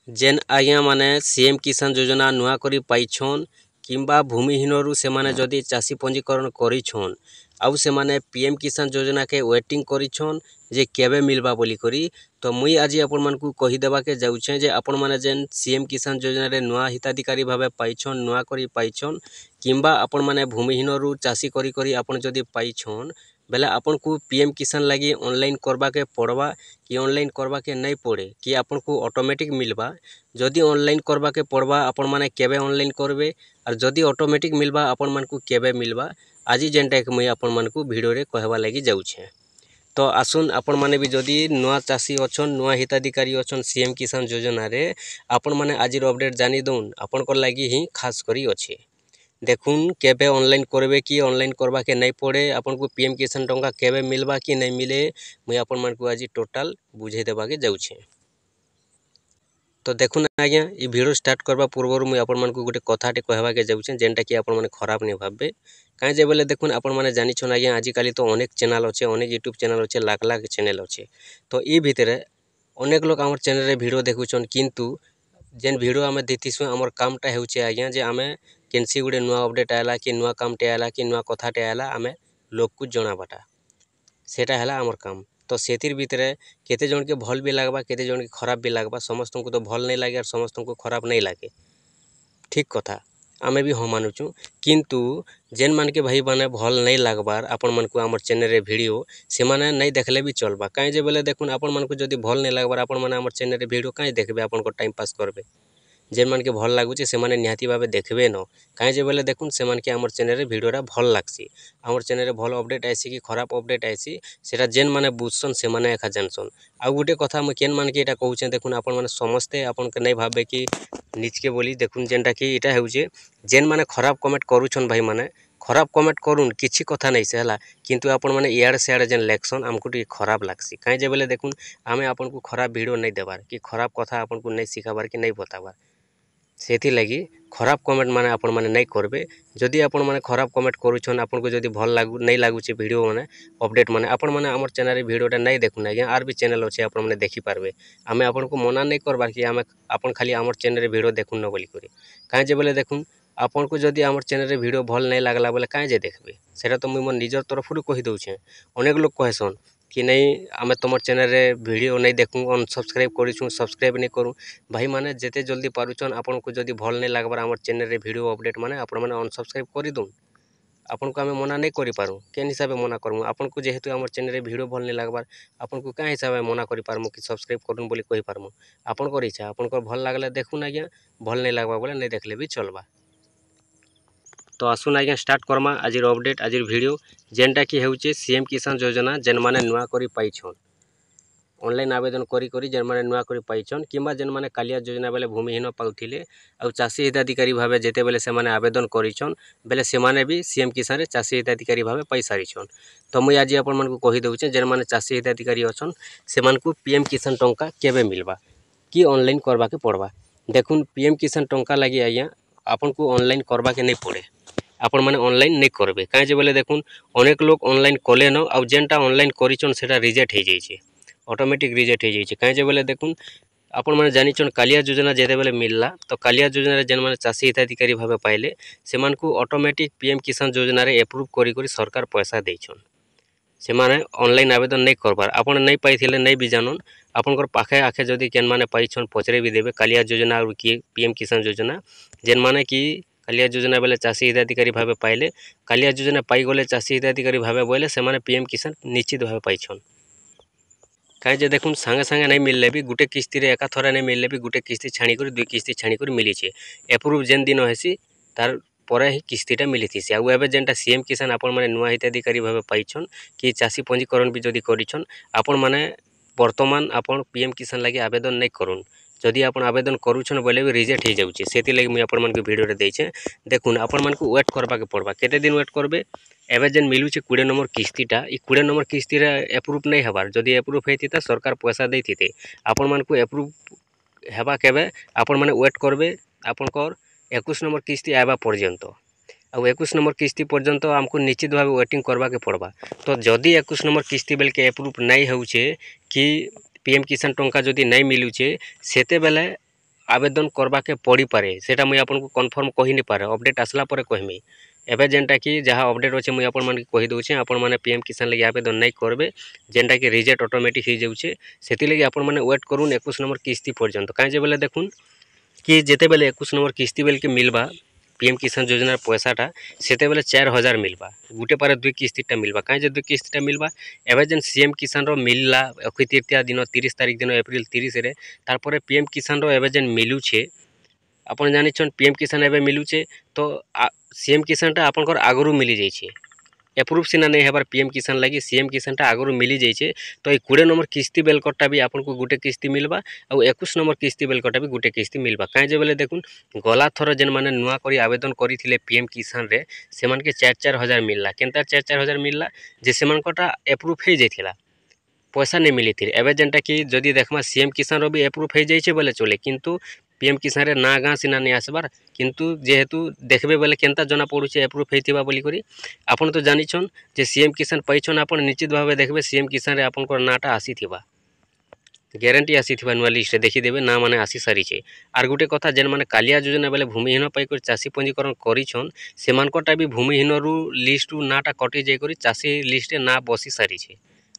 जेन आज्ञा माने सीएम किसान योजना नुआ करी पाइछन किंबा भूमिहीन से माने जदि चाषी पंजीकरण करिछन आउ से माने पीएम किसान योजना के वेटिंग करिछन जे केबे मिलबा बोली करी। तो मुई आज आपण मानकू कही देबा के जाउछे जे आपण माने जेन सीएम किसान योजना रे नुआ हिताधिकारी भाबे पाइछन नुआ करी पाइछन किंबा आपण माने भूमिहीन चाषी करी करी आपण जदि पाइछन बेले आपन को पीएम किसान लगी ऑनलाइन करबा के पड़वा कि ऑनलाइन करबा के नहीं पड़े कि आपन को ऑटोमेटिक मिलबा। जदि ऑनलाइन करबा के पड़वा आपण माने केबे ऑनलाइन करबे और जदि ऑटोमेटिक मिलबा आपण मान को केबे मिलबा आज जेनटा के मुई आपण मान को वीडियो रे कहवा लगी जाउछे। तो आसुन आपण माने भी जदि नुआ चाषी अछन नुआ हिताधिकारी अछन सीएम किसान योजना रे आपण माने आजिर अपडेट जानी दउन आपण को लगी ही खास करी अछि। देखुन केबे ऑनलाइन करबे कि ऑनलाइन करबा के नहीं पड़े आपन को पीएम किसान टंका केबे मिलबा कि नहीं मिले मुई आपन मान को आज टोटल बुझे देबा के जाउछे। तो देखुन आज्ञा ई वीडियो स्टार्ट करबा पूर्व मुई आपन मान को गोटे कथाटे कहबा के जाउछे जेनटा कि आपन माने खराब नहीं भाबबे काहे जे बोले देखुन आपन माने जानि छन आज्ञा आज काली तो अनेक चैनल अच्छे अनेक यूट्यूब चैनल अच्छे लाख लाख चैनल अच्छे। तो ई भितरे अनेक लोग हमर चैनल रे वीडियो देखुछन किंतु जेन वीडियो आमे देतिसु हमर कामटा हेउछे आज्ञा जे आमे केनसी गुडे नुआ अपडेट आला कि नुआ कामटे आला कि नुआ कथाटे आला आमे लोग को जणाबाटा सेटा हला हमर काम। तो सेतिर भितरे केते जन के भल भी लागबा केते जन के खराब भी लागबा समस्त को तो भल नहीं लागे और समस्त को खराब नहीं लागे ठीक कथा आमे भी हम मानुचु किंतु जेन मान के भाई माने भल नहीं लागबार आपन मन को हमर चैनल रे वीडियो से माने नहीं देखले भी चलबा काहे जे बोले देखुन आपन मन को जदी भल नहीं लागबार आपन माने हमर चैनल रे वीडियो काहे देखबे आपन को टाइम पास करबे जेन मान के भल लागुचे से माने निहाती भाबे देखबे न काहे जे बोले देखुन से मान के हमर चैनल रे वीडियोरा भल लागसी हमर चैनल रे भल अपडेट आइसी कि खराब अपडेट आइसी सेटा जेन माने बुझसन से माने एखा जानसन। आ गुटे कथा म केन मान के एटा कहउछे देखुन आपन माने समस्ते आपन के नहीं भाबे कि निज के बोली देखुन जेनटा कि एटा हेउचे जेन माने खराब कमेंट करूछन भाई माने खराब कमेंट करूँ किछि कथा नहीं से हला किंतु आपन माने इयाडे सियाडे जेन लेक्सन आमको टी खराब लागसी काहे जे बोले देखुन आमे आपन को खराब वीडियो नहीं देबार कि खराब कथा आपन को नहीं सिखाबार कि नहीं बताबार सेथि लगी खराब कमेंट माने आपण माने नहीं करबे। जदि आपण माने खराब कमेंट करूछन आपन को जदि भल लागु नहीं लागुचे वीडियो माने अपडेट माने आपण माने हमर चैनल रे वीडियोटा नहीं देखुन आज्ञा आर भी चैनल अछि आपण माने देखि पारबे आमे आपण को मना नहीं करबार कि आमे आपण खाली हमर चैनल रे वीडियो देखुन न बोली करी काहे जे बोले देखुन आपन को जदि हमर चैनल रे वीडियो भल नहीं लागला बोले काहे जे देखबे सेटा तो मुई मोर निजर तरफ रु कहि दउछे। अनेक लोग कहसन कि नहीं आमे तुम चैनल रे वीडियो नहीं देखूँ अनसब्सक्राइब करूँ सब्सक्राइब नहीं करूँ भाई माने जेते जल्दी पारुछन आपन को जदि भल नहीं लागबार हमर चैनल रे वीडियो अपडेट माने आपण माने अनसब्सक्राइब करि दउन आपन को आमे मना नहीं करि पारू केन हिसाबे मना करमु आपन को जेहेतु हमर चैनल रे वीडियो भल नहीं लागबार आपन को का हिसाबे मना करि पारमु कि सब्सक्राइब करूँ बोली कहि पारमु आपन को इच्छा आपन को भल लागले देखुन आज्ञा भल नहीं लागबा बोले नहीं देखले भी चलबा। तो आसुन आज्ञा स्टार्ट करमा आजिर अपडेट आजिर वीडियो जेनटा कि हेउचे सीएम किसान योजना जेन माने नुआ करी पाइछन ऑनलाइन आवेदन करी करी जेन माने नुआ करी पाइछन किंबा जेन माने कालिया योजना बेले भूमिहीन पाउथिले आ चाषी हिताधिकारी भाबे जेते बेले से माने आवेदन करिछन बेले से माने भी सीएम किसान रे चाषी हिताधिकारी भाबे पाइ सारिछन। तो मुई आज आपन मन को कहि दउचे जेन माने चाषी हिताधिकारी अछन से मान को पीएम किसान टंका केबे मिलबा कि ऑनलाइन करबा के पड़बा। देखुन पीएम किसान टंका लागि आज्ञा आपन को ऑनलाइन करबा के नहीं पड़े आपण माने ऑनलाइन नहीं करबे काहे जे बोले देखुन अनेक लोग ऑनलाइन कले न आ जेनटा ऑनलाइन करिछन सेटा रिजेक्ट हे जाइछे ऑटोमेटिक रिजेक्ट हे जाइछे काहे जे बोले देखुन आपण माने जानिछन कालिया योजना जेते बेले मिलला तो कालिया योजना रे जेन माने चाषी हिताधिकारी भाबे पाइले से मान को ऑटोमेटिक पीएम किसान योजना रे अप्रूव करी करी सरकार पैसा देइछन से माने ऑनलाइन आवेदन नहीं करबार आपण नहीं पाइथिले नहीं भी जानन आपनकर पाखे आखे जदि केन माने पाइछन पचरे भी देबे कालिया योजना और कि पीएम किसान योजना जेन माने कि कालिया योजना बेले चाषी हिताधिकारी भाबे पाइले कालिया योजना पाई गले चाषी हिताधिकारी भाबे बोले से माने पीएम किसान निश्चित भाबे पाइछन काहे जे देखुन संगे संगे नहीं मिलले भी गुटे किस्ती रे एका थरे नहीं मिलले भी गुटे किस्ती छाणी कर दुई किस्ती छाणी कर मिली छे अप्रूव जेन दिन हेसी तार परे ही किस्तीटा मिली थी आउ एबे जेनटा सीएम किसान आपण माने नुआ हिताधिकारी भाबे पाइछन कि चाषी पंजीकरण भी जदि करिछन आपण माने वर्तमान आपण पीएम किसान लागि आवेदन नहीं करूँ जदि आपण आवेदन करूछन बोले भी रिजेक्ट हो जाउछे सेति लागि मुई आपण मन के वीडियो रे देइछे। देखुन आपण मन को वेट करबा के पड़बा केते दिन वेट करबे एबे जेन मिलुछे 20 नंबर किस्तीटा ई 20 नंबर किस्ती रे अप्रूव नहीं हबार जदि अप्रूव हेतिता सरकार पैसा देथिते आपण मन को अप्रूव हेबा केबे आपण माने वेट करबे आपनकर 21 नंबर किस्ती आबा पर्यंत आ 21 नंबर किस्ती पर्यंत हमको निश्चित भाव वेटिंग करबा के पड़बा। तो जदि 21 नंबर किस्ती बेल के अप्रूव नहीं होउछे कि पीएम किसान टंका जदि नहीं मिलुछे सेते बेले आवेदन करवाके पड़ी पारे सेटा मुई आपन को कन्फर्म कहि नहीं पारे अपडेट आसला पर कहमी एबे जेनटा कि जहाँ अपडेट अच्छे मुई आपन माने कहि दउछे आपन माने पीएम किसान लगी आवेदन नहीं करबे जेनटा कि रिजेक्ट ऑटोमेटिक हो जाउछे सेति लगी आपन माने वेट करूँ 21 नंबर किस्ती पर्यंत कहीं जे बेले देखुन कि जेते बेले 21 नंबर किस्ती बेल के मिलबा पीएम किसान योजनार पैसाटा सेते बेले 4000 मिलबा गुटे पारे 2 किस्तीटा मिलबा कहीं जे 2 किस्तीटा मिलबा एबे जेन सीएम किसान रो मिलला अक्षय तृतीया दिन 30 तारिख दिन एप्रिल 30 रे तारपरे पीएम किसान रो एबे जेन मिलुछे आपन जानिछन पीएम किसान एबे मिलुछे तो सीएम किसानटा आपनकर आगरू मिली जाइछे एप्रूव सिना नहीं हेबार पीएम किसान लगी सीएम किसानटा आगरू मिली जाइछे तो ये 20 नंबर किस्ती बेलकटा भी आपन को गुटे किस्ती मिलबा और 21 नंबर किस्ती बेलकटा भी गुटे किस्ती मिलबा कहीं जे बेले देखुन गला थर जेन माने नुआ करी आवेदन करिथिले पीएम किसान रे सेमान के 4-4 हजार मिलला केनता 4-4 हजार मिलला जे सेमानकटा एप्रूव हे जाइथिला पैसा नहीं मिली थी एवं जेनटा कि जदि देखमा सीएम किसान रो भी एप्रूव हो जाइए बोले चले किंतु पीएम किसान रे ना गाँ सीना नहीं आसबार किंतु जेहेतु देखबे बोले केनता जना पड़ुचे एप्रूव होइथिबा बोली करी आपन तो जानिछन जे सीएम किसान पाइछन आपन निश्चित भाव देखबे सीएम किसान रे आपन को नाटा आसीथिबा ग्यारंटी आसीथिबा नुआ लिस्ट देखिदेबे ना माने आसी सारिछे आर गुटे कथा जेन माने कालिया योजना बेले भूमिहीन पाई कर चाषी पंजीकरण करिछन सेमानकोटा भी भूमिहीन रु लिस्ट नाटा कटि जाई करी चाषी लिस्ट ना बसी सारिछे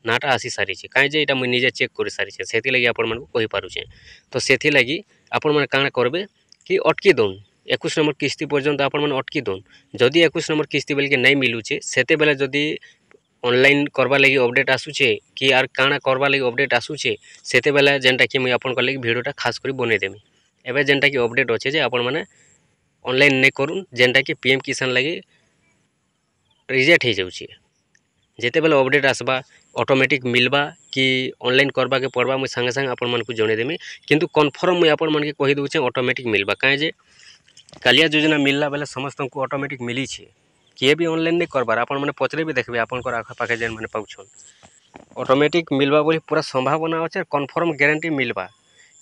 नाटा आसी सारिछे कहीं जे एटा मुई निजे चेक कर सारिछे सेति लगी आपन मन को कहि पारुछे तो सेति लगी आपन मन काना करबे कि अटकी दोन 21 नंबर किस्ती पर्यंत आपन मन अटकी दोन जदि 21 नंबर किस्ती बेल के नहीं मिलुछे सेते बेले जदि ऑनलाइन करवा लगी अपडेट आसुछे कि आर काना करवा लगी अपडेट आसुछे सेते बेले जेनटा कि मुई आपन लगी वीडियोटा खास करी बनै देमी एबे जेनटा कि अपडेट अच्छे जे आपन माने ऑनलाइन नहीं करूँ जेनटा कि पीएम किसान लगी रिजेक्ट हो जाउछे जेते बेले अपडेट आसबा ऑटोमेटिक मिलबा कि ऑनलाइन करबा के पड़बा मुई संगे संगे आपन मन को जणे देमी किंतु कन्फर्म मुई आपन मन के कहि दउछे ऑटोमेटिक मिलबा कहीं जे कालिया योजना मिलला बेले समस्त को ऑटोमेटिक मिली छे किए भी ऑनलाइन नहीं करबार आपन माने पचरे भी देखबे आपन आखा पाखे जेन माने पाउछन ऑटोमेटिक मिलबा बोली पूरा संभावना अच्छे कन्फर्म गारंटी मिलबा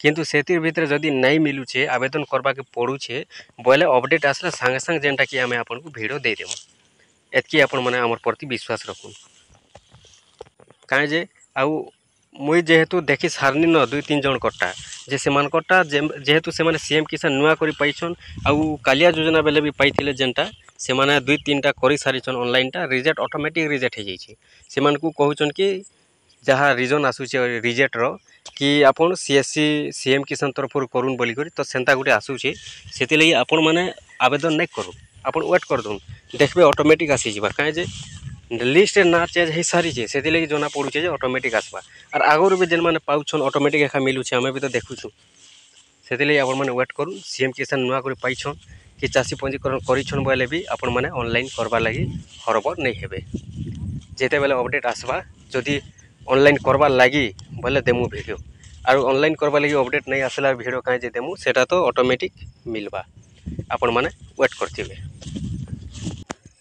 किंतु सेतिर भितर जदि नहीं मिलुछे आवेदन करबा के पड़ुछे बोले अपडेट आसले संगे संगे जेनटा कि आमे आपन को वीडियो दे देमु एतकी आपन माने हमर प्रति विश्वास रखुन कहीं जे आउ मुई जेहेतु देखी सारनी न 2-3 जन कटा जे सेमानकटा जेहेतु से माने सीएम किसान नुआ करी पाइछन आउ कालिया योजना बेले भी पाइथिले जेनटा से माने 2-3टा करी सारिछन ऑनलाइनटा रिजेक्ट ऑटोमेटिक रिजेक्ट हो जाइछे सेमान को कहउछन कि जहाँ रीजन आसुचे रिजेक्ट रो कि आपन सीएससी सीएम किसान तरफ करूँ बोली करी तो सेंता गुटे आसुचे सेति लगी आपन माने आवेदन नहीं करूँ आपन वेट कर दून देखबे ऑटोमेटिक आसी जिबा कहीं जे लिस्ट ना चेंज हो सारी से लगी जना पड़ुचे जे ऑटोमेटिक आसबा और आगुरी भी जेन माने पाउछन ऑटोमेटिक एखा मिलुछे आमे भी तो देखुछु से लगी आपन माने वेट करूँ सीएम किसान नुआ कर पाइछन कि चाषी पंजीकरण करिछन बोले भी आपन माने ऑनलाइन करबा लगी हरबर नहीं हेबे जेते बेले अपडेट आसबा जदि ऑनलाइन करबा लगी बोले देमु वीडियो और ऑनलाइन करबा लगी अपडेट नहीं आसला वीडियो कहीं जे देमु सेटा तो ऑटोमेटिक मिलबा आपन माने वेट करथिबे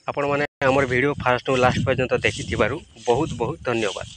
आपण माने हमर वीडियो फास्ट टू लास्ट पर्यंत देखि बहुत बहुत धन्यवाद।